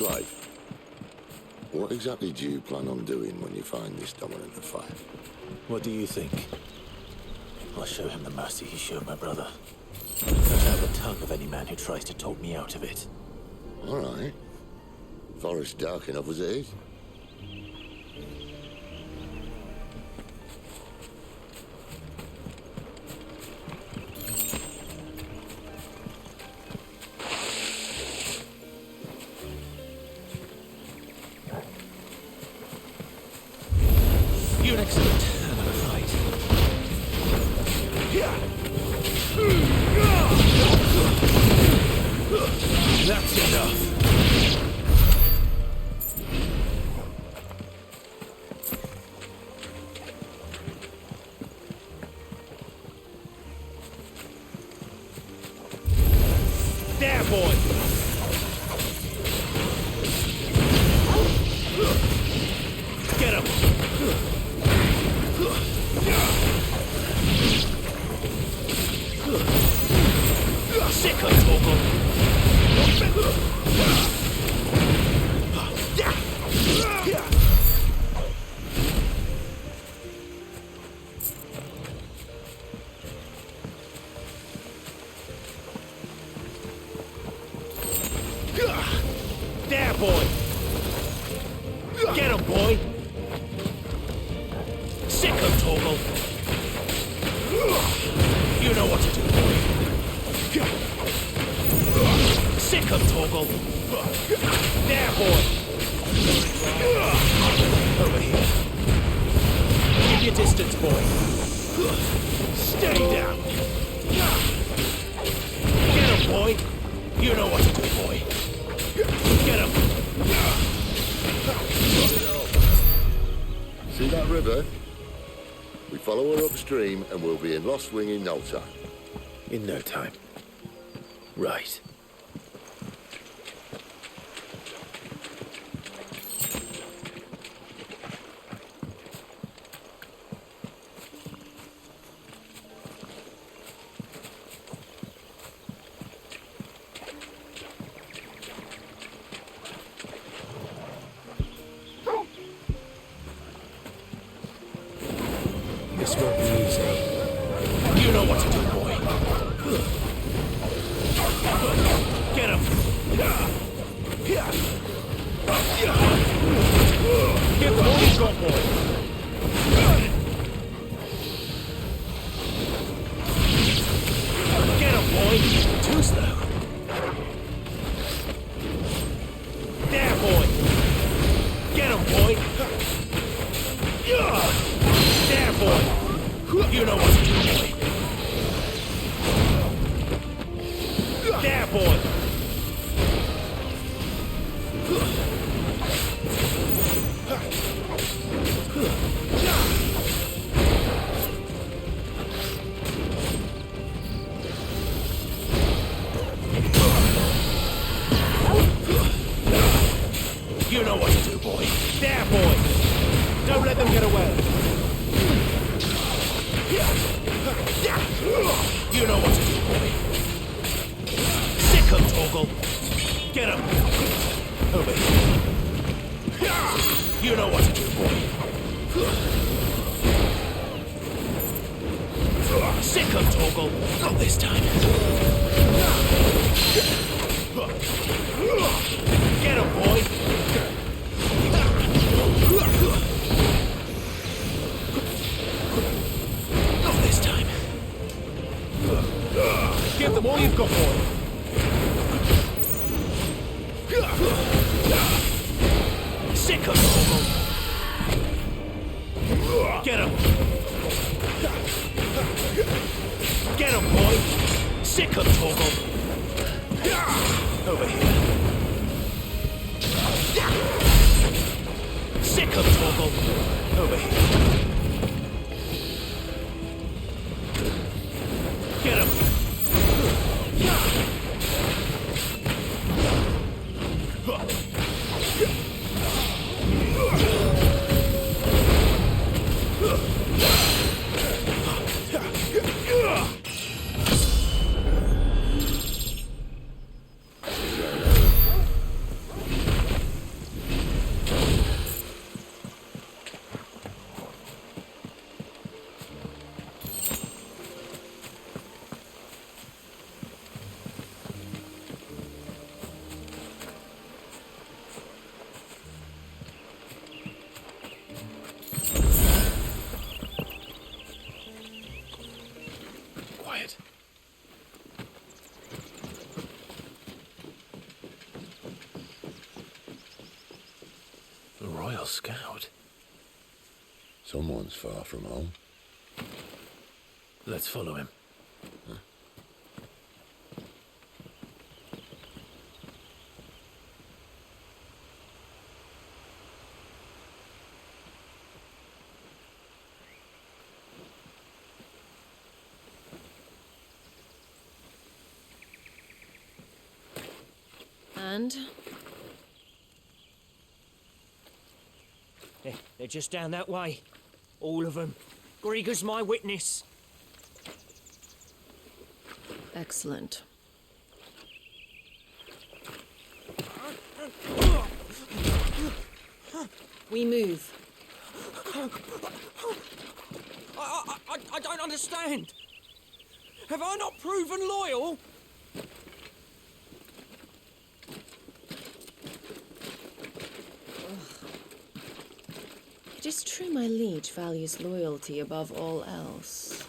Clive, what exactly do you plan on doing when you find this dominant of fire? What do you think? I'll show him the mercy he showed my brother. Cut out the tongue of any man who tries to talk me out of it. All right. Forest dark enough as it is. You're an excellent. Another fight. That's enough. There, boy! Get him! Sick of Torgal! There, boy! Get him, boy! Sick of Torgal! You know what to do, boy! Sick of Torgal! There, boy! Over here. Keep your distance, boy! Stay down! Get him, boy! You know what to do, boy! Get him! See that river? We follow her upstream and we'll be in Lost Wing in no time. In no time. Right. This won't be easy. You know what to do, boy. Get him! Give them all you've got, boy. Get him, boy. Too slow. There, boy. Get him, boy. There, boy. You know what to do, boy. There, boy. You know what to do, boy. There, boy. Don't let them get away. You know what to do, boy. Sick of Torgal. Get him. Over here. You know what to do, boy. Sick of Torgal. Not this time. Get him, boy. Not this time. Give them all you've got, boy. Sick of Torgal. Get him. Get him, boy. Sick of Torgal. Over here. Sick of Torgal. Over here. Get him. A Royal Scout? Someone's far from home. Let's follow him. And? They're just down that way. All of them. Grieger's my witness. Excellent. We move. I don't understand. Have I not proven loyal? It is true my liege values loyalty above all else.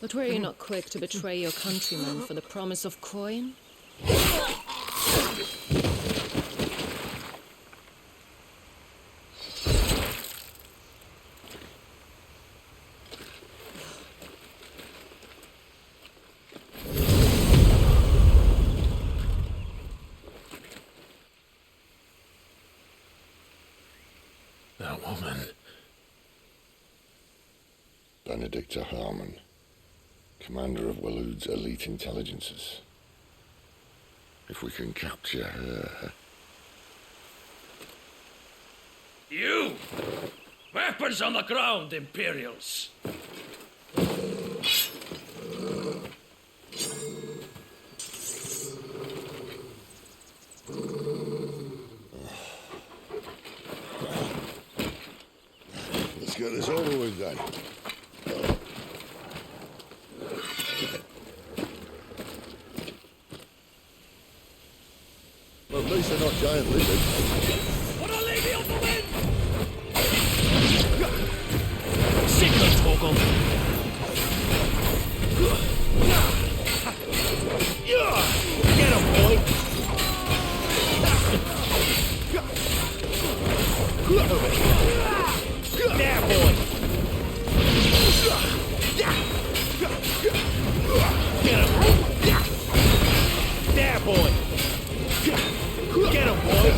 But were you not quick to betray your countrymen for the promise of coin? That woman. Benedicta Harmon, commander of Waloed's elite intelligences. If we can capture her... You! Weapons on the ground, Imperials! Let's get this over with then. Well, at least they're not giant lizards. What a lady of the wind! Signal toggle. Get him, boy. There, boy. Get him. There, boy. Get him, boy.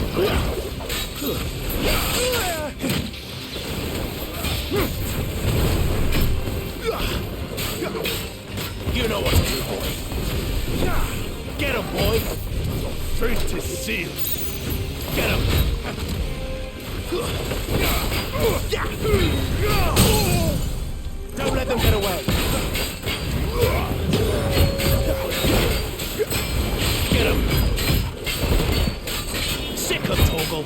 You know what to do, boy. Get him, boy. Fate is sealed. Get him. Don't let them get away. Get him. Sick of Torgal.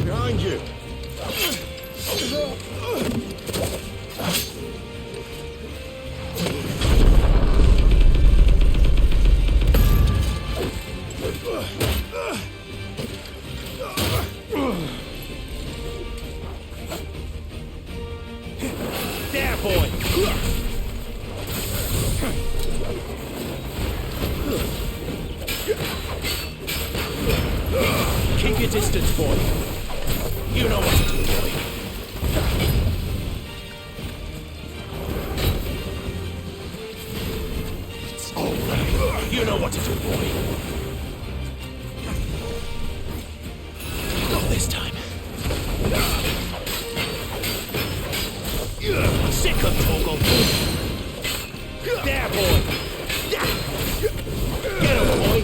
Behind you! There, boy. Keep your distance, boy. You know what to do, boy. It's all right. You know what to do, boy. Not this time. Sick of Torgal. There, boy. Get him, boy.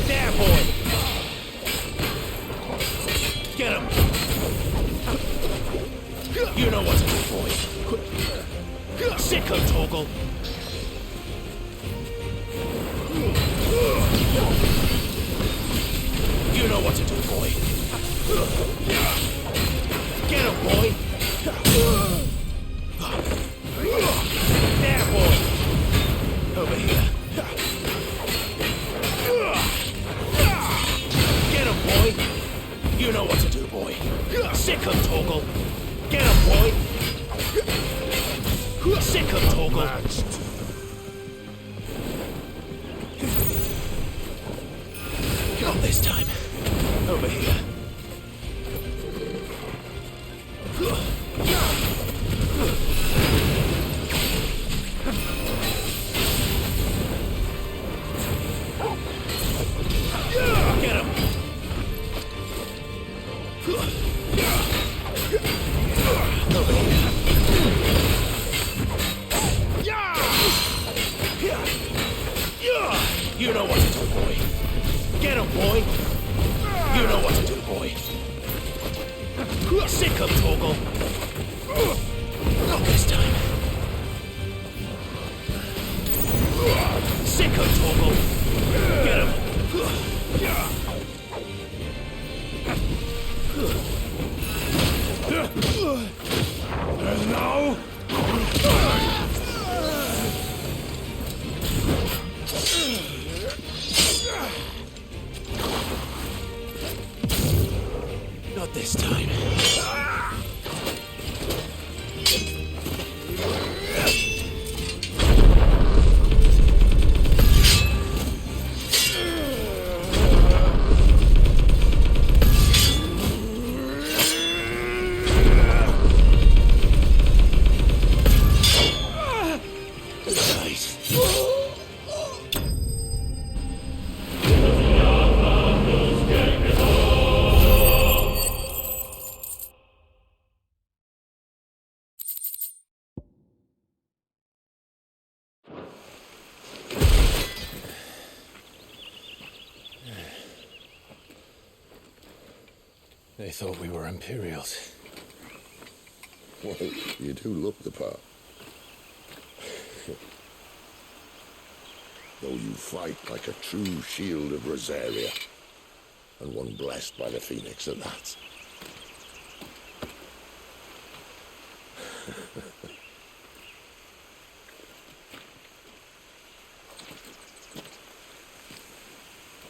There, boy. Get him. You know what to do, boy. Sick of Torgal. You know what to do, boy. boy! There, boy! Over here. Get him, boy! You know what to do, boy. Sick him, Torgal! Get him, boy! Sick him, Torgal! Not this time. Over here. Get him! Over here. You know what to do, boy. Get him, boy. You know what to do, boy. Sick him, Torgal. Not this time. Sick him, Torgal. Get him. And now? Not this time. They thought we were Imperials. Well, you do look the part. Though you fight like a true shield of Rosaria, and one blessed by the Phoenix at that.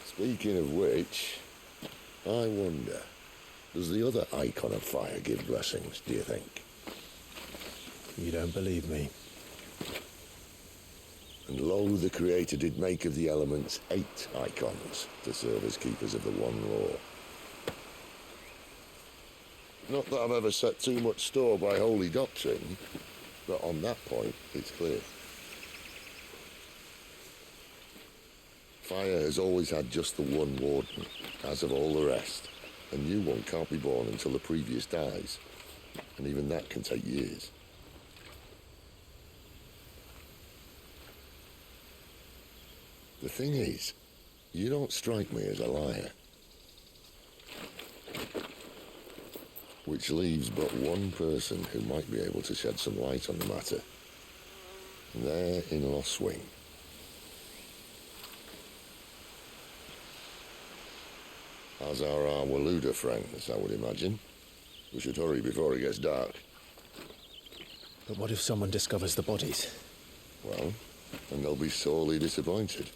Speaking of which, I wonder, does the other icon of fire give blessings, do you think? You don't believe me? And lo, the Creator did make of the elements 8 icons to serve as keepers of the one law. Not that I've ever set too much store by holy doctrine, but on that point, it's clear. Fire has always had just the one warden, as of all the rest. A new one can't be born until the previous dies, and even that can take years. The thing is, you don't strike me as a liar. Which leaves but one person who might be able to shed some light on the matter. There in Lost Wing. As are our Waluda friends, I would imagine. We should hurry before it gets dark. But what if someone discovers the bodies? Well, then they'll be sorely disappointed.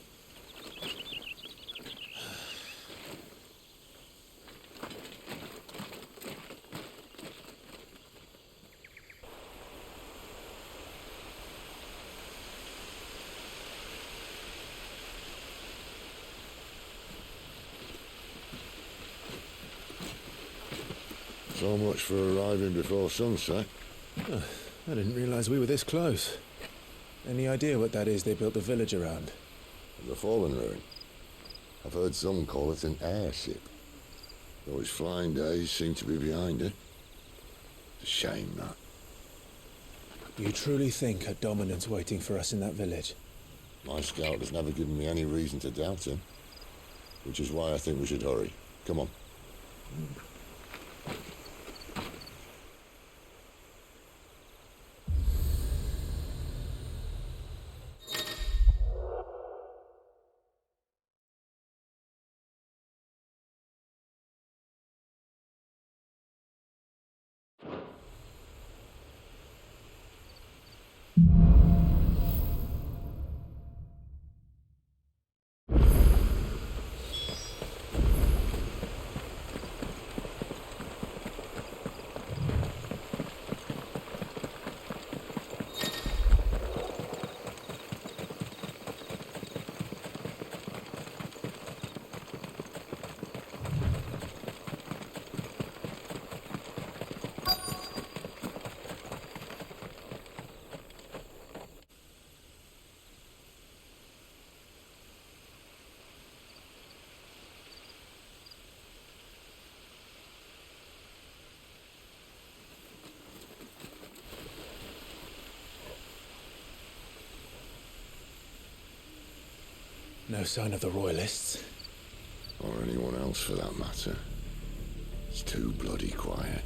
So much for arriving before sunset. Oh, I didn't realize we were this close. Any idea what that is they built the village around? The fallen ruin. I've heard some call it an airship. Though its flying days seem to be behind it. It's a shame, that. You truly think a dominant's waiting for us in that village? My scout has never given me any reason to doubt him. Which is why I think we should hurry. Come on. No sign of the Royalists. Or anyone else for that matter. It's too bloody quiet.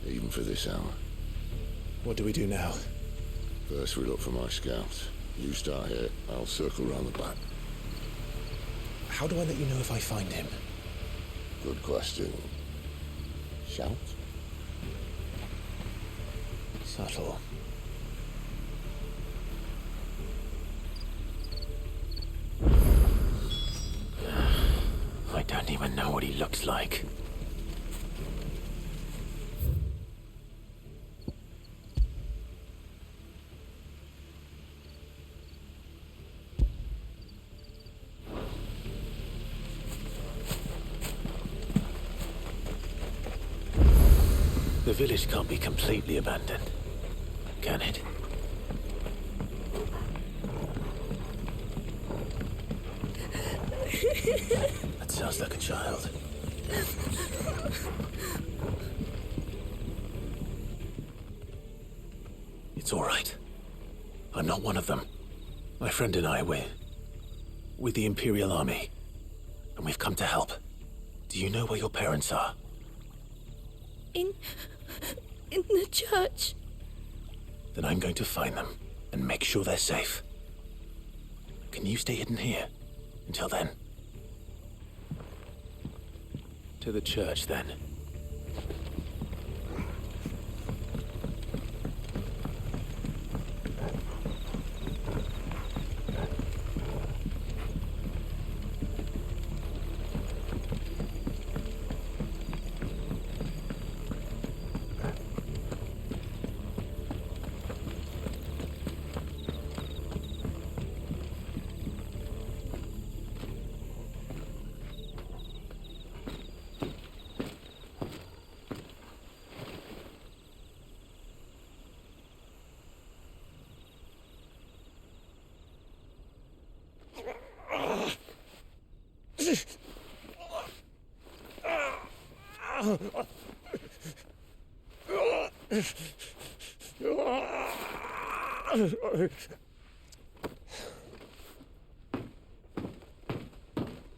Even for this hour. What do we do now? First we look for my scouts. You start here, I'll circle round the back. How do I let you know if I find him? Good question. Shout? Subtle. I don't even know what he looks like. The village can't be completely abandoned, can it? That sounds like a child. It's all right. I'm not one of them. My friend and I, we're with the Imperial Army, and we've come to help. Do you know where your parents are? In the church. Then I'm going to find them and make sure they're safe. Can you stay hidden here until then? To the church, then.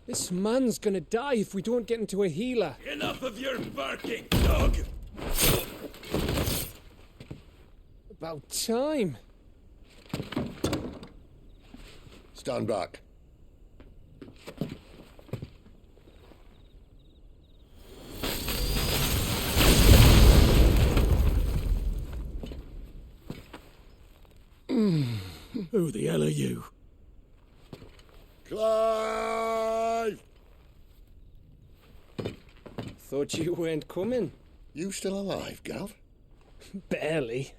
This man's gonna die if we don't get into a healer. Enough of your barking, dog! About time. Stand back. Who the hell are you? Clive! Thought you weren't coming. You still alive, Gav? Barely.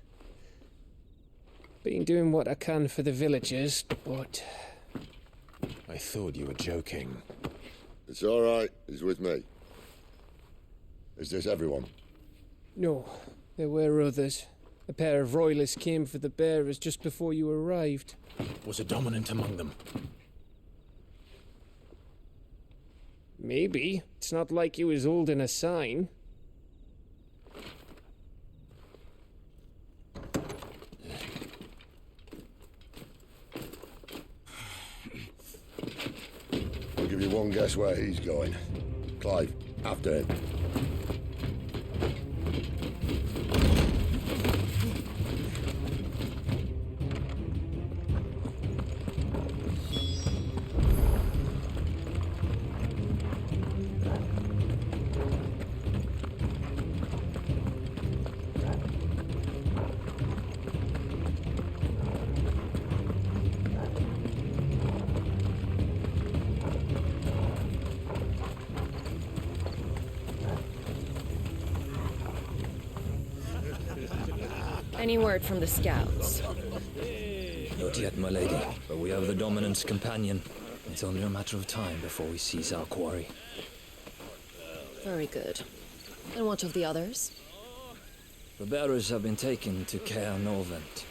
Been doing what I can for the villagers, but... I thought you were joking. It's all right. He's with me. Is this everyone? No, there were others. A pair of royalists came for the bearers just before you arrived. Was a dominant among them? Maybe. It's not like he was holding a sign. I'll give you one guess where he's going. Clive, after him. Any word from the scouts? Not yet, my lady, but we have the dominant's companion. It's only a matter of time before we seize our quarry. Very good. And what of the others? The bearers have been taken to Caer Norvent.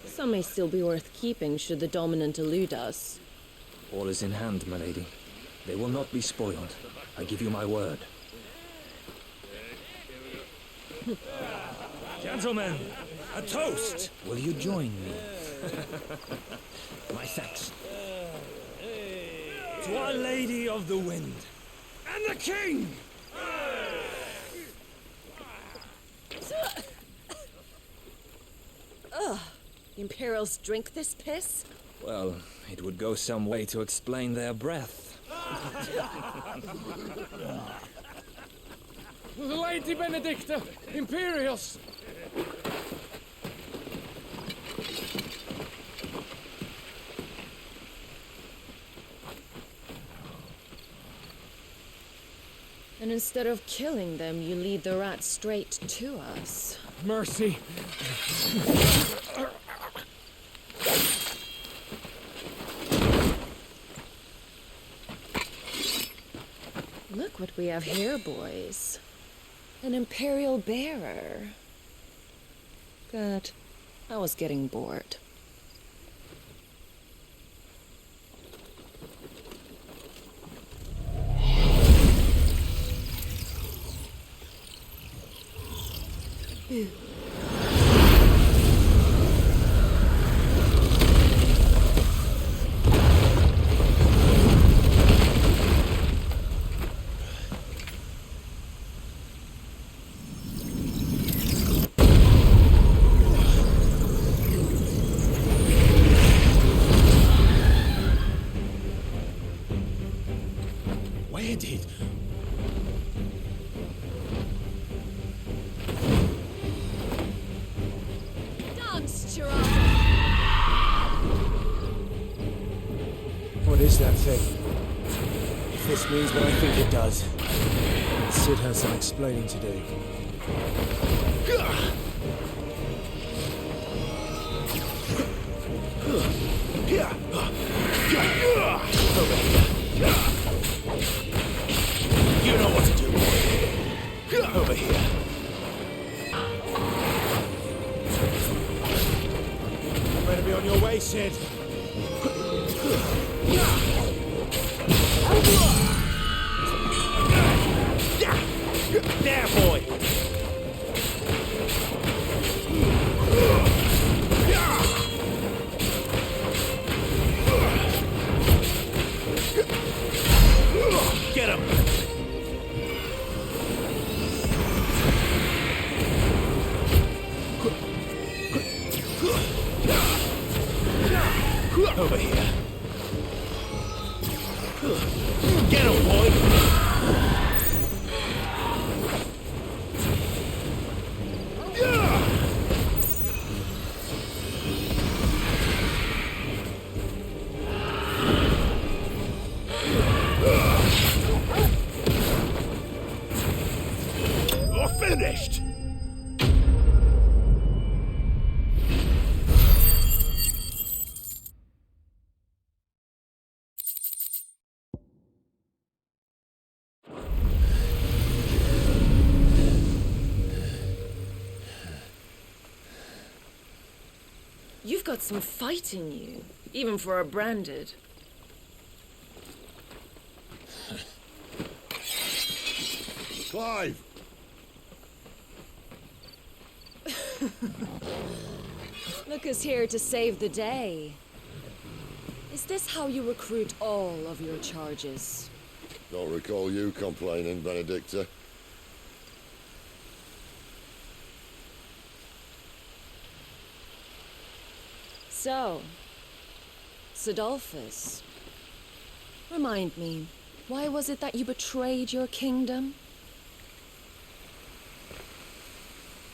Some may still be worth keeping should the dominant elude us. All is in hand, my lady. They will not be spoiled. I give you my word. Gentlemen, a toast! Will you join me? My thanks. To Our Lady of the Wind. And the King! The Imperials drink this piss? Well, it would go some way to explain their breath. Lady Benedicta! Imperials! And instead of killing them, you lead the rats straight to us. Mercy! Look what we have here, boys. An Imperial bearer. Good. I was getting bored. Where did... Dance, Gerard! What is that thing? If this means what I think it does, Sid has some explaining to do. You know what to do, boy. Over here. Better be on your way, Sid. There, boy. Get him. Over here. Get him, boy. You're finished! You've got some fight in you, even for a branded. Clive! Look who's here to save the day. Is this how you recruit all of your charges? Don't recall you complaining, Benedicta. So, Sidolphus, remind me, why was it that you betrayed your kingdom?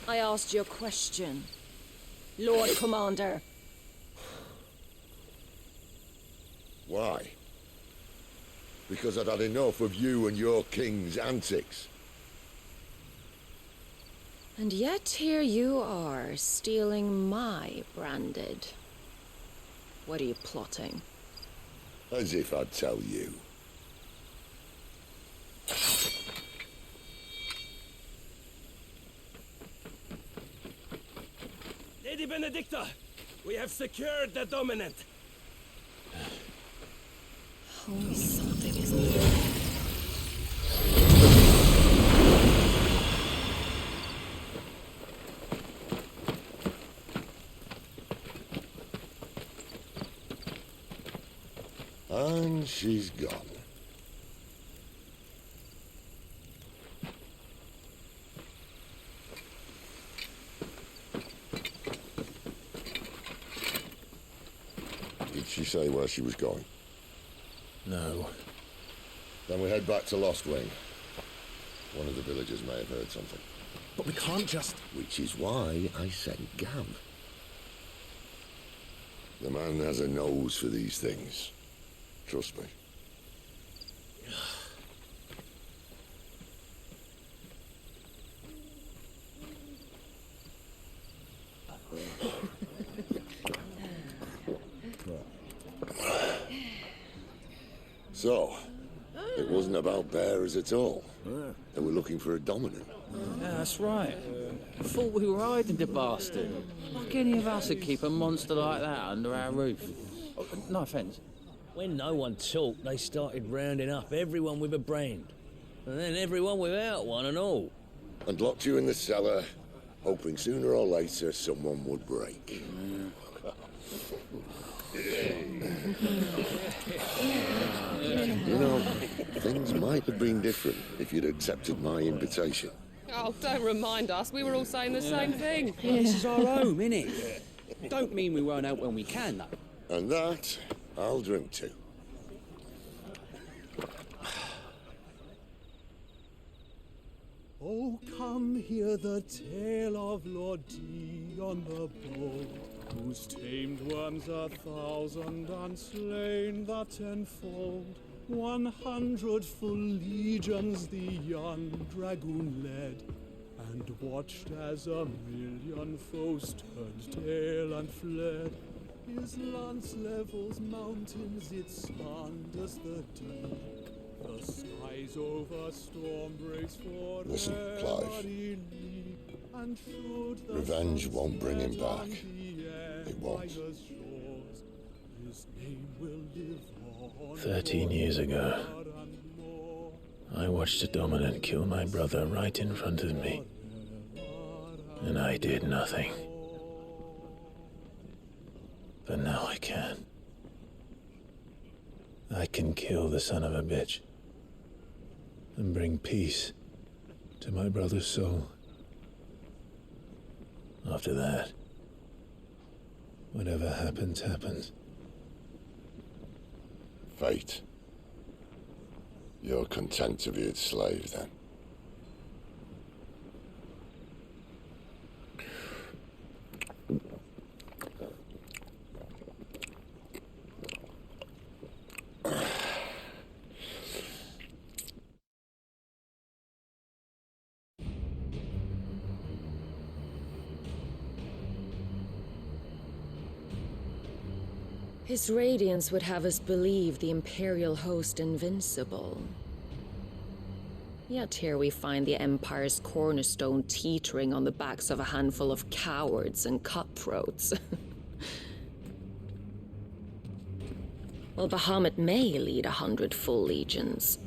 I asked you a question, Lord Commander. Why? Because I'd had enough of you and your king's antics. And yet here you are, stealing my branded. What are you plotting? As if I'd tell you. Lady Benedicta, we have secured the dominant. Oh, something is needed. she's gone. Did she say where she was going? No. Then we head back to Lost Wing. One of the villagers may have heard something. But we can't just... Which is why I sent Gab. The man has a nose for these things. Trust me. So, it wasn't about bearers at all. They were looking for a dominant. Yeah, that's right. I thought we were hiding the bastard. Like any of us would keep a monster like that under our roof. Oh, no offence. When no one talked, they started rounding up everyone with a brain. And then everyone without one and all. And locked you in the cellar, hoping sooner or later someone would break. You know, things might have been different if you'd accepted my invitation. Oh, don't remind us. We were all saying the same thing. This is our home, innit? Don't mean we won't out when we can, though. And that, I'll drink to. Oh, come hear the tale of Lord D on the boat, who's tamed worms 1,000 and slain the 10-fold. 100 full legions the young dragoon led, and watched as 1,000,000 foes turned tail and fled. His lance levels mountains, it sanders the deep. The skies over storm breaks for Listen, Clive. Revenge won't bring him back. It won't. 13 years ago, I watched a dominant kill my brother right in front of me. And I did nothing. But now I can. I can kill the son of a bitch and bring peace to my brother's soul. After that, whatever happens, happens. Fate. You're content to be its slave, then? His radiance would have us believe the Imperial host invincible. Yet here we find the Empire's cornerstone teetering on the backs of a handful of cowards and cutthroats. Well, Bahamut may lead 100 full legions.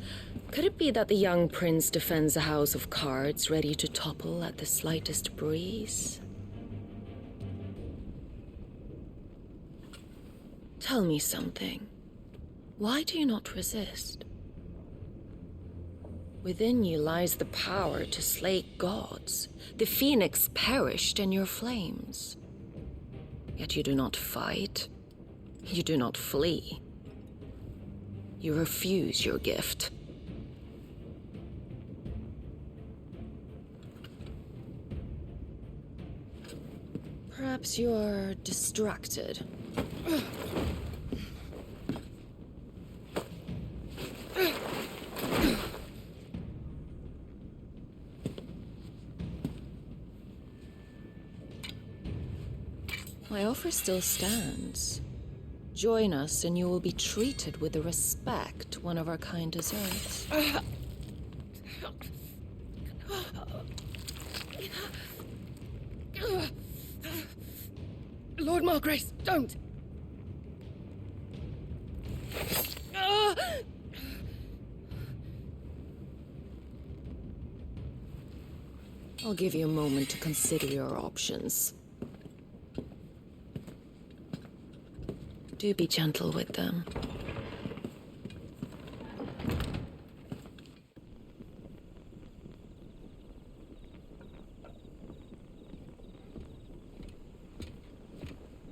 Could it be that the young prince defends a house of cards ready to topple at the slightest breeze? Tell me something. Why do you not resist? Within you lies the power to slay gods. The phoenix perished in your flames. Yet you do not fight. You do not flee. You refuse your gift. Perhaps you're distracted. My offer still stands. Join us and you will be treated with the respect one of our kind deserves. Lord Margrace, don't! I'll give you a moment to consider your options. Do be gentle with them.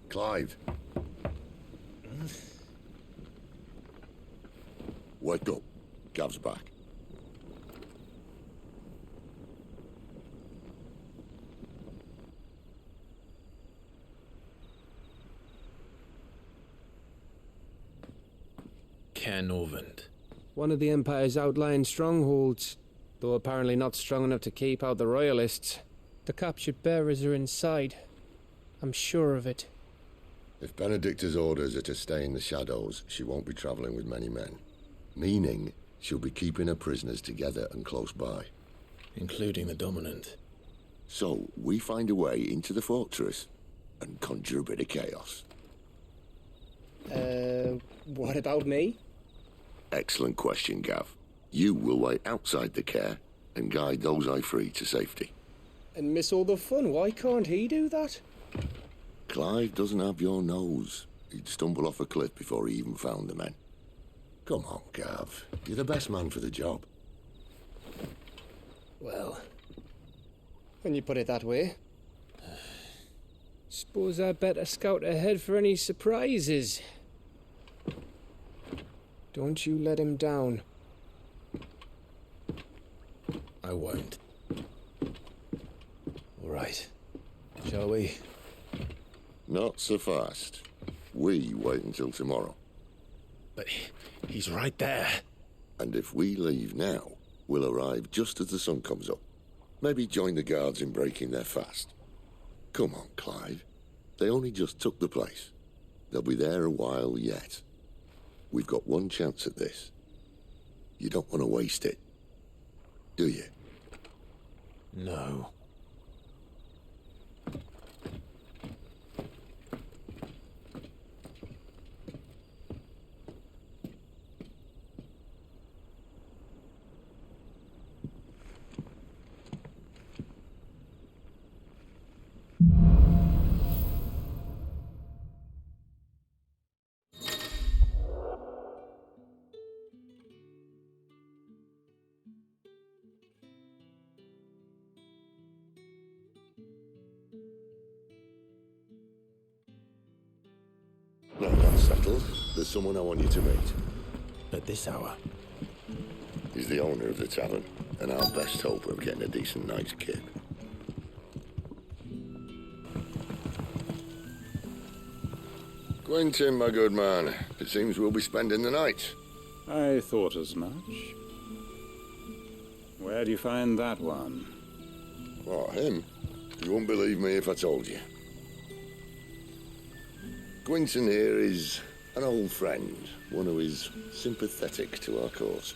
Clive. Wake up. Gav's back. Caernarvon. One of the Empire's outlying strongholds, though apparently not strong enough to keep out the Royalists. The captured bearers are inside. I'm sure of it. If Benedicta's orders are to stay in the shadows, she won't be travelling with many men. Meaning, she'll be keeping her prisoners together and close by. Including the Dominant. So, we find a way into the fortress and conjure a bit of chaos. What about me? Excellent question, Gav. You will wait outside the care and guide those I free to safety. And miss all the fun. Why can't he do that? Clive doesn't have your nose. He'd stumble off a cliff before he even found the men. Come on, Gav. You're the best man for the job. Well, when you put it that way. Suppose I'd better scout ahead for any surprises. Don't you let him down. I won't. All right. Shall we? Not so fast. We wait until tomorrow. But he's right there. And if we leave now, we'll arrive just as the sun comes up. Maybe join the guards in breaking their fast. Come on, Clive. They only just took the place. They'll be there a while yet. We've got one chance at this. You don't want to waste it, do you? No. Now that's settled. There's someone I want you to meet. At this hour? He's the owner of the tavern, and our best hope of getting a decent night's kip. Quentin, my good man. It seems we'll be spending the night. I thought as much. Where do you find that one? What, him? You wouldn't believe me if I told you. Quentin here is an old friend, one who is sympathetic to our cause.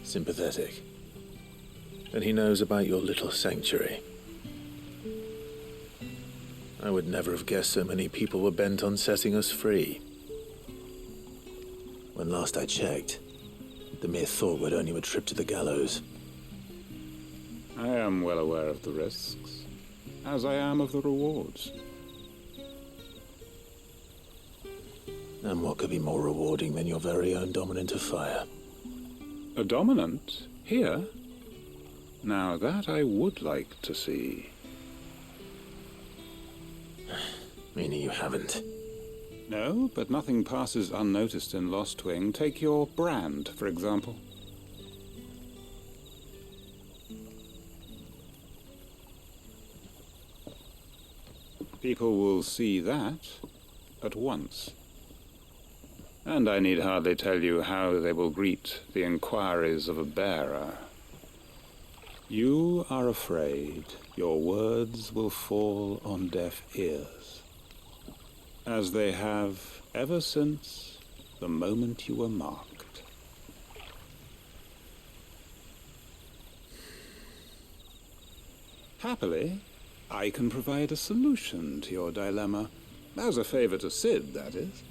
Sympathetic? And he knows about your little sanctuary. I would never have guessed so many people were bent on setting us free. When last I checked, the mere thought would earn you a trip to the gallows. I am well aware of the risks, as I am of the rewards. And what could be more rewarding than your very own Dominant of Fire? A Dominant? Here? Now that I would like to see. Meaning you haven't? No, but nothing passes unnoticed in Lostwing. Take your brand, for example. People will see that at once. And I need hardly tell you how they will greet the inquiries of a bearer. You are afraid your words will fall on deaf ears, as they have ever since the moment you were marked. Happily, I can provide a solution to your dilemma, as a favor to Sid, that is.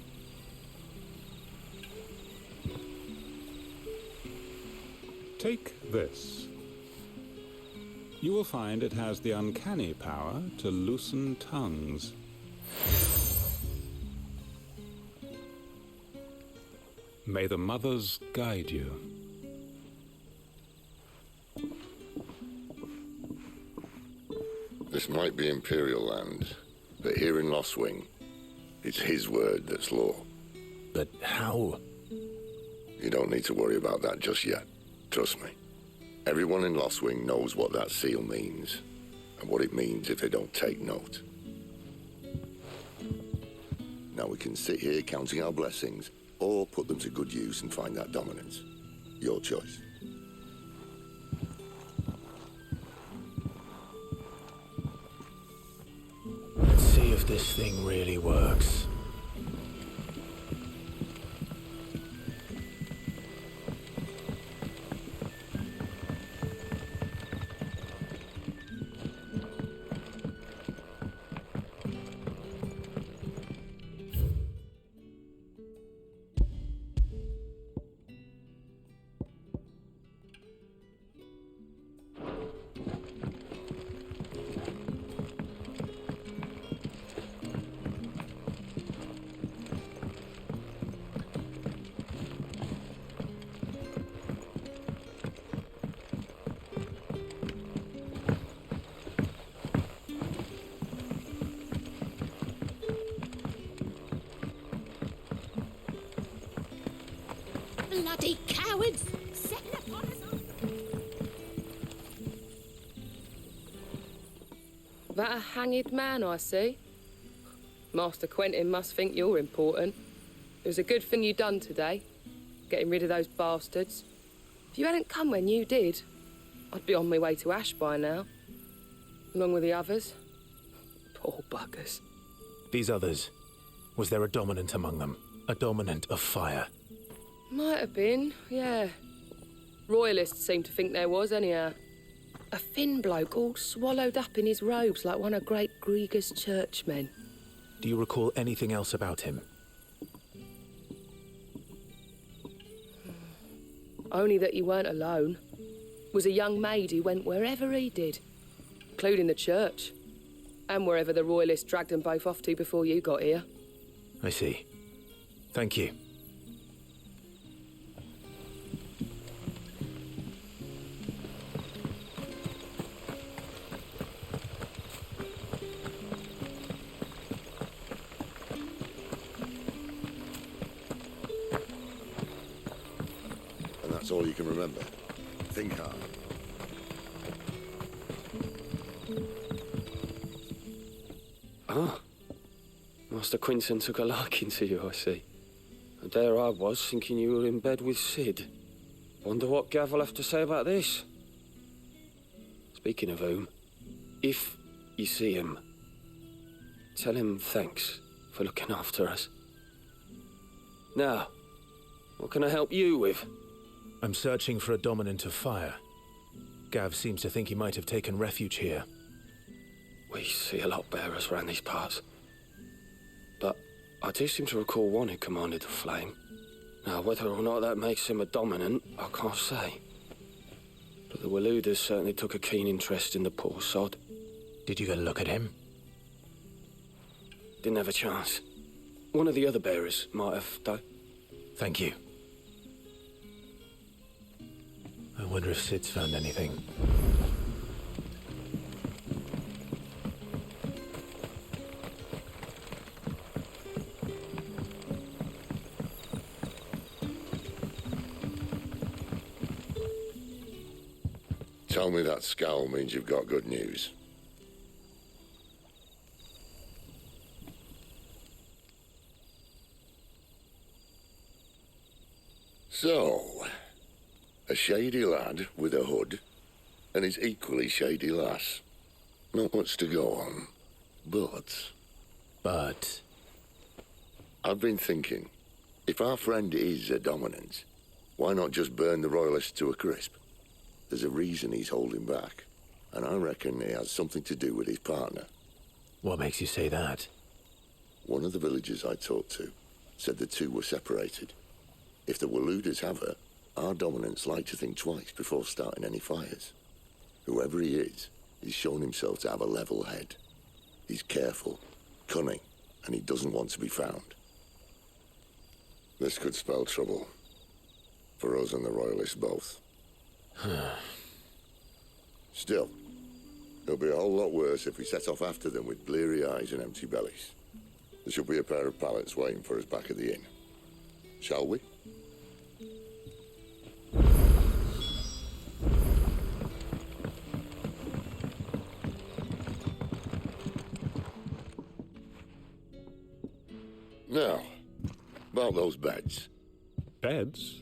Take this. You will find it has the uncanny power to loosen tongues. May the mothers guide you. This might be Imperial land, but here in Lostwing, It's his word that's law. But how? You don't need to worry about that just yet. Trust me. Everyone in Lostwing knows what that seal means, and what it means if they don't take note. Now we can sit here counting our blessings, or put them to good use and find that dominance. Your choice. Let's see if this thing really works. Bloody cowards! Setting upon us all. That a hanged man I see? Master Quentin must think you're important. It was a good thing you done today, getting rid of those bastards. If you hadn't come when you did, I'd be on my way to Ash by now, along with the others. Poor buggers. These others, was there a dominant among them? A dominant of fire? Might have been, yeah. Royalists seem to think there was, anyhow. A thin bloke all swallowed up in his robes like one of Great Gregor's churchmen. Do you recall anything else about him? Only that he weren't alone. Was a young maid who went wherever he did, including the church, and wherever the Royalists dragged them both off to before you got here. I see. Thank you. And that's all you can remember. Think hard. Ah. Master Quinton took a liking to you, I see. And there I was, thinking you were in bed with Sid. Wonder what Gav will have to say about this. Speaking of whom, if you see him, tell him thanks for looking after us. Now, what can I help you with? I'm searching for a dominant of fire. Gav seems to think he might have taken refuge here. We see a lot bearers around these parts. But I do seem to recall one who commanded the flame. Now, whether or not that makes him a dominant, I can't say. But the Waluders certainly took a keen interest in the poor sod. Did you get a look at him? Didn't have a chance. One of the other bearers might have, though. Thank you. I wonder if Sid's found anything. Tell me that scowl means you've got good news. So, a shady lad with a hood, and his equally shady lass. Not much to go on, but... I've been thinking, if our friend is a dominant, why not just burn the Royalists to a crisp? There's a reason he's holding back, and I reckon it has something to do with his partner. What makes you say that? One of the villagers I talked to said the two were separated. If the Waluders have her, our dominants like to think twice before starting any fires. Whoever he is, he's shown himself to have a level head. He's careful, cunning, and he doesn't want to be found. This could spell trouble. For us and the Royalists both. Still, it'll be a whole lot worse if we set off after them with bleary eyes and empty bellies. There should be a pair of pallets waiting for us back at the inn. Shall we? Now, about those beds. Beds?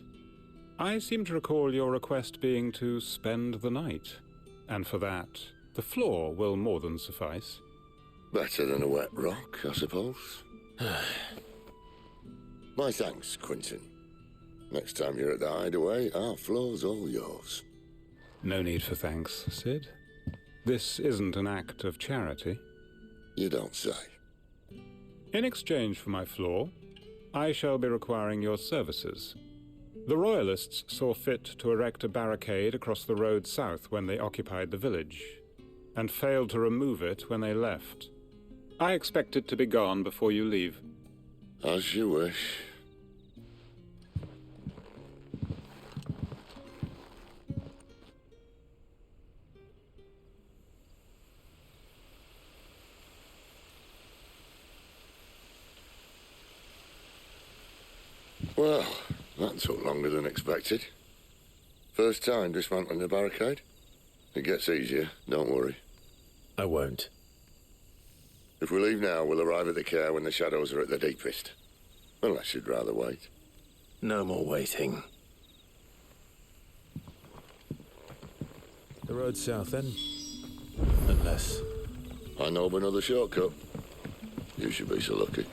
I seem to recall your request being to spend the night. And for that, the floor will more than suffice. Better than a wet rock, I suppose. My thanks, Quentin. Next time you're at the hideaway, our floor's all yours. No need for thanks, Sid. This isn't an act of charity. You don't say. In exchange for my floor, I shall be requiring your services. The Royalists saw fit to erect a barricade across the road south when they occupied the village, and failed to remove it when they left. I expect it to be gone before you leave. As you wish. Well, that took longer than expected. First time dismantling the barricade? It gets easier, don't worry. I won't. If we leave now, we'll arrive at the care when the shadows are at their deepest. Unless you'd rather wait. No more waiting. The road south, then? Unless... I know of another shortcut. You should be so lucky.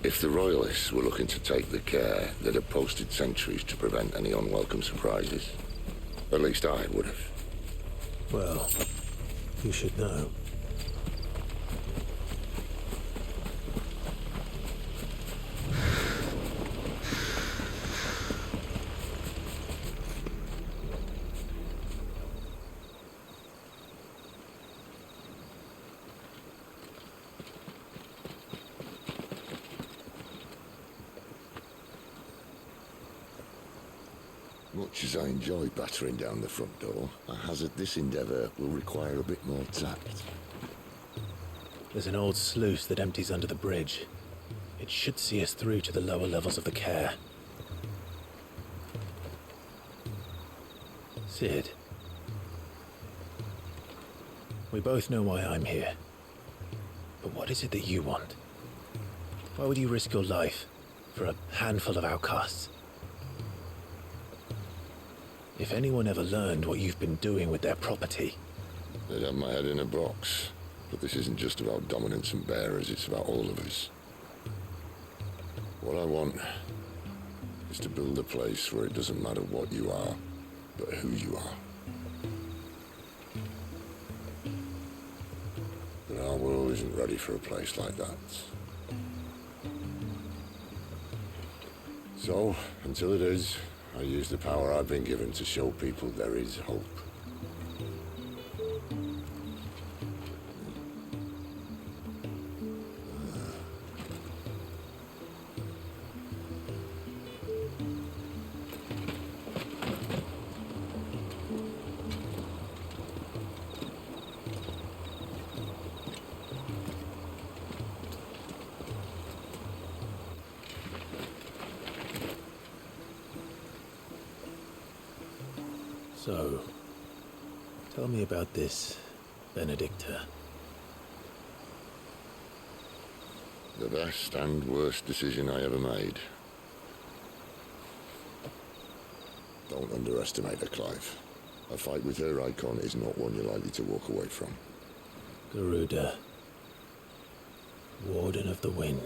If the Royalists were looking to take the care, they'd have posted sentries to prevent any unwelcome surprises. At least I would have. Well, you should know. Much as I enjoy battering down the front door, I hazard this endeavour will require a bit more tact. There's an old sluice that empties under the bridge. It should see us through to the lower levels of the care. Sid. We both know why I'm here. But what is it that you want? Why would you risk your life for a handful of outcasts? If anyone ever learned what you've been doing with their property... They'd have my head in a box. But this isn't just about dominance and bearers, it's about all of us. What I want is to build a place where it doesn't matter what you are, but who you are. But our world isn't ready for a place like that. So, until it is, I use the power I've been given to show people there is hope. So, tell me about this Benedicta. The best and worst decision I ever made. Don't underestimate her, Clive. A fight with her icon is not one you're likely to walk away from. Garuda. Warden of the Wind.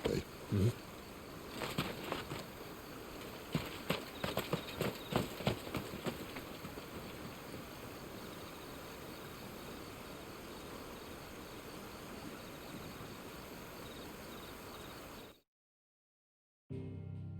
Hey? Hmm?